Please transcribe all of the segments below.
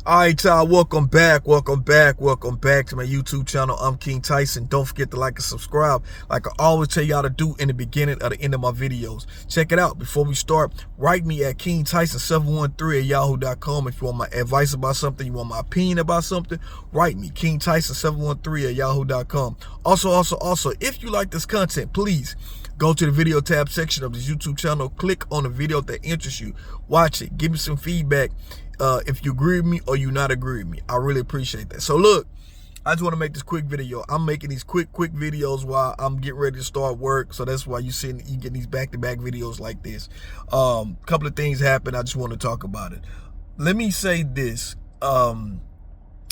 All right, y'all, welcome back to my YouTube channel. I'm King Tyson. Don't forget to like and subscribe like I always tell y'all to do in the beginning or the end of my videos. Check it out. Before we start, write me at KingTyson713@yahoo.com. If you want my advice about something, you want my opinion about something, write me, KingTyson713@yahoo.com. Also, if you like this content, please go to the video tab section of this YouTube channel. Click on the video that interests you. Watch it. Give me some feedback. If you agree with me or you not agree with me, I really appreciate that. So look, I just want to make this quick video. I'm making these quick videos while I'm getting ready to start work. So that's why you get these back-to-back videos like this. Couple of things happened. I just want to talk about it. Let me say this. And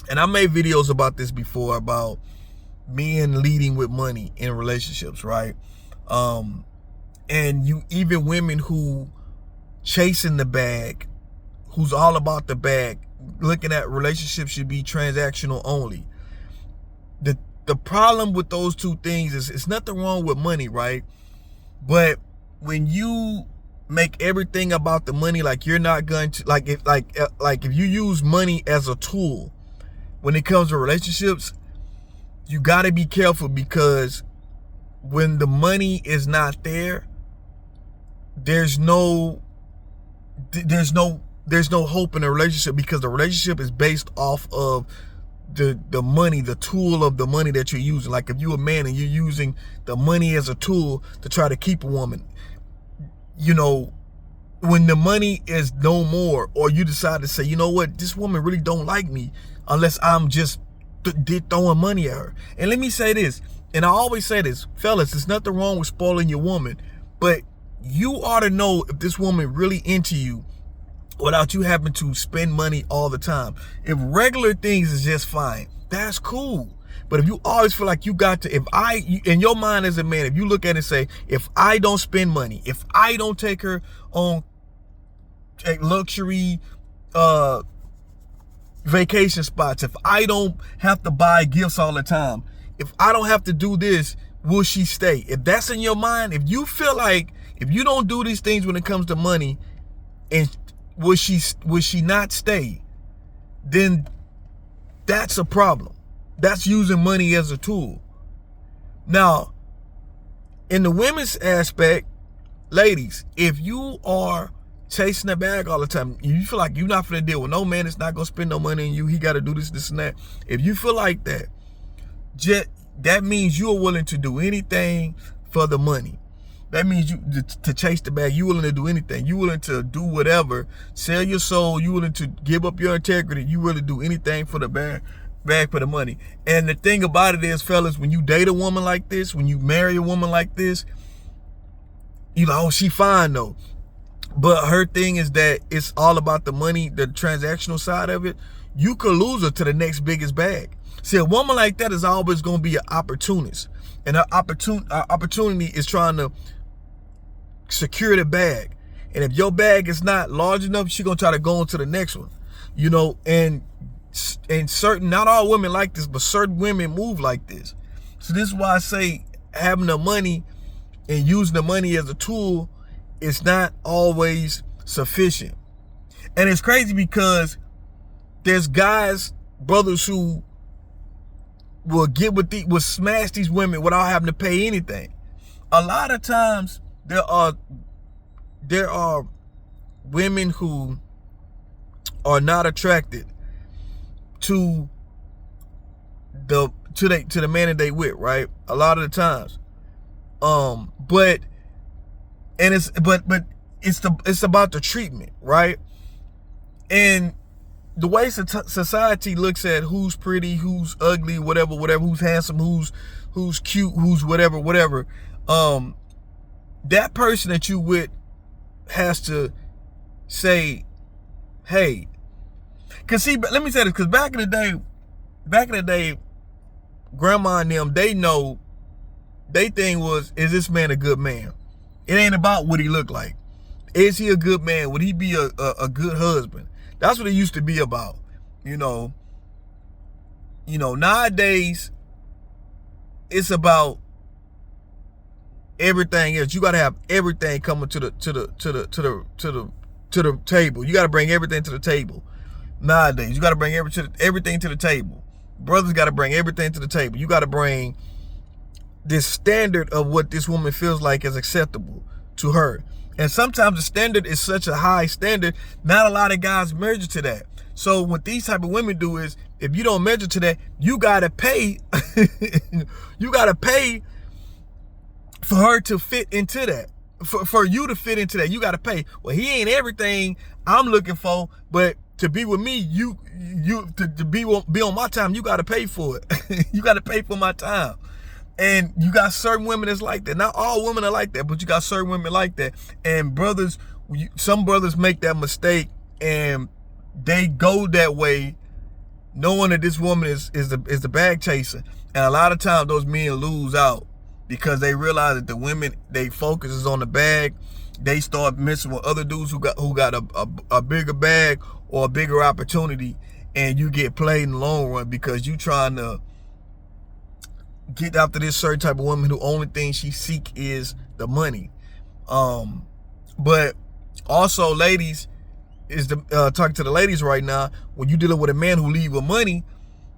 I made videos about this before, about men leading with money in relationships, right? And even women who chasing the bag, who's all about the bag, looking at relationships should be transactional only. The problem with those two things is it's nothing wrong with money, right? But when you make everything about the money, like you're not going to if you use money as a tool when it comes to relationships, you got to be careful, because when the money is not there, there's no hope in a relationship, because the relationship is based off of the money, the tool of the money that you're using. Like if you're a man and you're using the money as a tool to try to keep a woman, you know, when the money is no more, or you decide to say, you know what, this woman really don't like me unless I'm just throwing money at her. And let me say this, and I always say this, fellas, there's nothing wrong with spoiling your woman, but you ought to know if this woman really into you without you having to spend money all the time. If regular things is just fine, that's cool. But if you always feel like you got to, in your mind as a man, if you look at it and say, if I don't spend money, if I don't take her on luxury vacation spots, if I don't have to buy gifts all the time, if I don't have to do this, will she stay? If that's in your mind, if you feel like if you don't do these things when it comes to money, and will she not stay, then that's a problem. That's using money as a tool. Now, in the women's aspect, ladies, if you are chasing the bag all the time, you feel like you're not gonna deal with no man that's not gonna spend no money on you, he gotta do this and that. If you feel like that, that means you're willing to do anything for the money. That means to chase the bag, you're willing to do anything. You're willing to do whatever, sell your soul. You're willing to give up your integrity. You really do anything for the bag for the money. And the thing about it is, fellas, when you date a woman like this, when you marry a woman like this, you know, oh, she fine though. But her thing is that it's all about the money, the transactional side of it. You could lose her to the next biggest bag. See, a woman like that is always going to be an opportunist. And her opportunity is trying to secure the bag. And if your bag is not large enough, she's going to try to go into the next one. You know, and certain, not all women like this, but certain women move like this. So this is why I say having the money and using the money as a tool is not always sufficient. And it's crazy because there's guys, brothers, who will will smash these women without having to pay anything. A lot of times there are women who are not attracted to the man that they with, right? A lot of the times. But it's about the treatment, right? And the way society looks at who's pretty, who's ugly, whatever, who's handsome, who's cute, who's whatever, that person that you with has to say, hey, cause see, let me say this, cause back in the day, grandma and them, they know, they thing was, is this man a good man? It ain't about what he look like. Is he a good man? Would he be a good husband? That's what it used to be about, you know. Nowadays, it's about everything else. You gotta have everything coming to the table. You gotta bring everything to the table. nowadays. You got to bring everything to the table. Brothers got to bring everything to the table. You got to bring this standard of what this woman feels like is acceptable to her. And sometimes the standard is such a high standard, not a lot of guys measure to that. So what these type of women do is, if you don't measure to that, you gotta pay. You gotta pay for her to fit into that. For you to fit into that, you gotta pay. Well, he ain't everything I'm looking for, but to be with me, to be on my time, you gotta pay for it. You gotta pay for my time. And you got certain women that's like that. Not all women are like that, but you got certain women like that. And brothers, some brothers make that mistake and they go that way knowing that this woman is the bag chaser. And a lot of times those men lose out because they realize that the women, they focus is on the bag. They start messing with other dudes who got a bigger bag or a bigger opportunity, and you get played in the long run because you trying to get after this certain type of woman who only thing she seek is the money. But also, ladies, is talking to the ladies right now, when you dealing with a man who leave with money,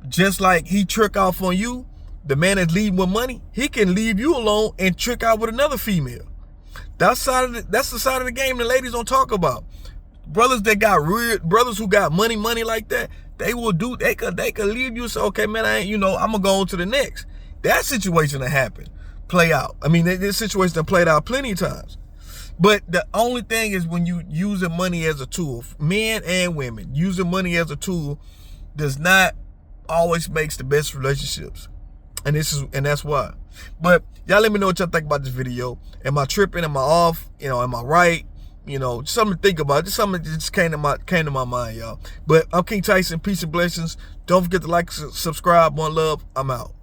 just like he trick off on you, the man that's leaving with money, he can leave you alone and trick out with another female. That's the side of the game the ladies don't talk about. Brothers that got brothers who got money like that, they could leave you and say, okay, man, I'm gonna go on to the next. That situation that happened, play out. I mean, this situation that played out plenty of times. But the only thing is, when you using money as a tool, men and women, using money as a tool does not always makes the best relationships. And that's why. But y'all let me know what y'all think about this video. Am I tripping? Am I off? Am I right? Something to think about. Just something that just came to my mind, y'all. But I'm King Tyson. Peace and blessings. Don't forget to like, subscribe. One love. I'm out.